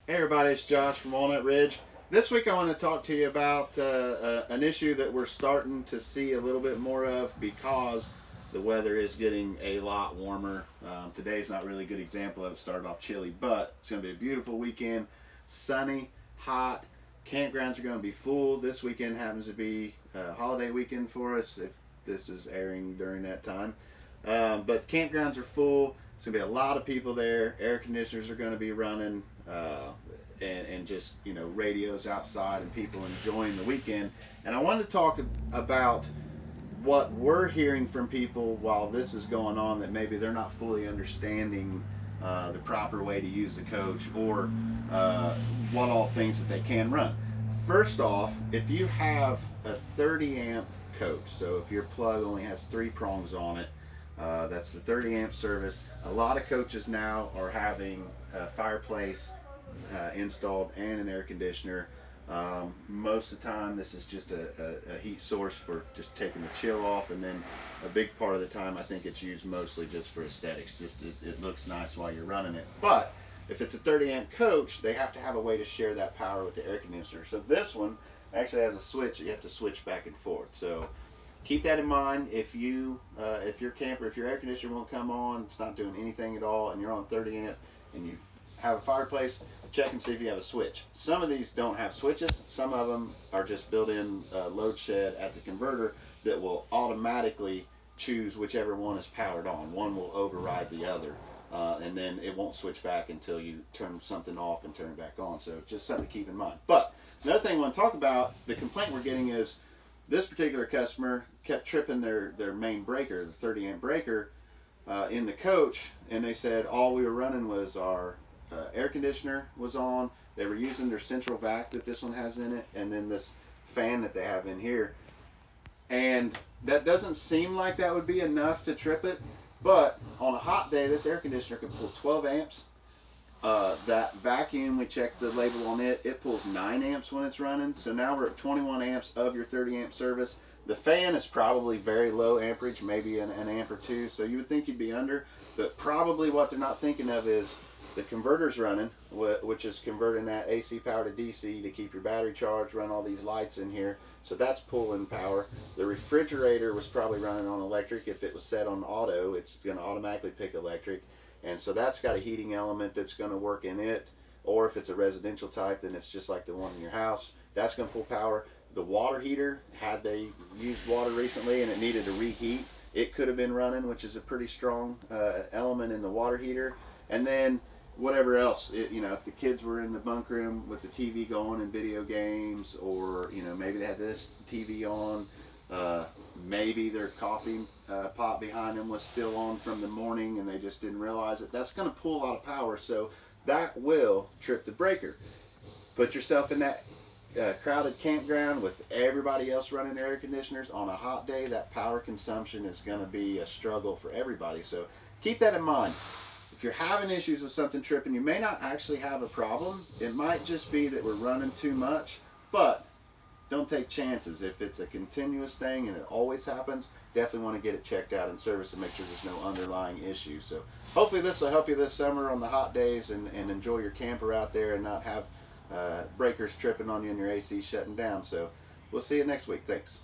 Hey everybody, it's Josh from Walnut Ridge. This week I want to talk to you about an issue that we're starting to see a little bit more of because the weather is getting a lot warmer. Today's not really a good example of it. Started off chilly, but it's going to be a beautiful weekend. Sunny, hot. Campgrounds are going to be full. This weekend happens to be a holiday weekend for us if this is airing during that time. But campgrounds are full. There's going to be a lot of people there. Air conditioners are going to be running. And just radios outside and people enjoying the weekend. And I wanted to talk about what we're hearing from people while this is going on that maybe they're not fully understanding the proper way to use the coach or what all things that they can run. First off, if you have a 30 amp coach, so if your plug only has 3 prongs on it, that's the 30 amp service. A lot of coaches now are having a fireplace installed and an air conditioner. Most of the time, this is just a heat source for just taking the chill off, and then a big part of the time, I think it's used mostly just for aesthetics. Just it looks nice while you're running it. But if it's a 30 amp coach, they have to have a way to share that power with the air conditioner. So this one actually has a switch. You have to switch back and forth. So keep that in mind. If your camper, if your air conditioner won't come on, it's not doing anything at all, and you're on 30 amp and you have a fireplace, check and see if you have a switch. Some of these don't have switches. Some of them are just built-in load shed at the converter that will automatically choose whichever one is powered on. One will override the other, and then it won't switch back until you turn something off and turn it back on. So just something to keep in mind. But another thing I want to talk about, the complaint we're getting is this particular customer kept tripping their main breaker, the 30 amp breaker, in the coach, and they said all we were running was our air conditioner was on. They were using their central vac that this one has in it, and then this fan that they have in here. And that doesn't seem like that would be enough to trip it, but on a hot day, this air conditioner can pull 12 amps. That vacuum, we checked the label on it, it pulls 9 amps when it's running. So now we're at 21 amps of your 30 amp service. The fan is probably very low amperage, maybe an amp or two, so you would think you'd be under, but probably what they're not thinking of is the converter's running, which is converting that AC power to DC to keep your battery charged, run all these lights in here, so that's pulling power. The refrigerator was probably running on electric. If it was set on auto, it's going to automatically pick electric, and so that's got a heating element that's going to work in it. Or if it's a residential type, then it's just like the one in your house. That's going to pull power. The water heater, had they used water recently and it needed to reheat, it could have been running, which is a pretty strong element in the water heater. And then whatever else, if the kids were in the bunk room with the TV going and video games, or maybe they had this TV on, maybe their coffee pot behind them was still on from the morning and they just didn't realize it. That's going to pull a lot of power, so that will trip the breaker. Put yourself in that crowded campground with everybody else running air conditioners on a hot day. That power consumption is going to be a struggle for everybody. So keep that in mind. If you're having issues with something tripping, you may not actually have a problem. It might just be that we're running too much, but don't take chances. If it's a continuous thing and it always happens, definitely want to get it checked out and service and make sure there's no underlying issue. So hopefully this will help you this summer on the hot days and enjoy your camper out there and not have breakers tripping on you and your AC shutting down. So we'll see you next week. Thanks.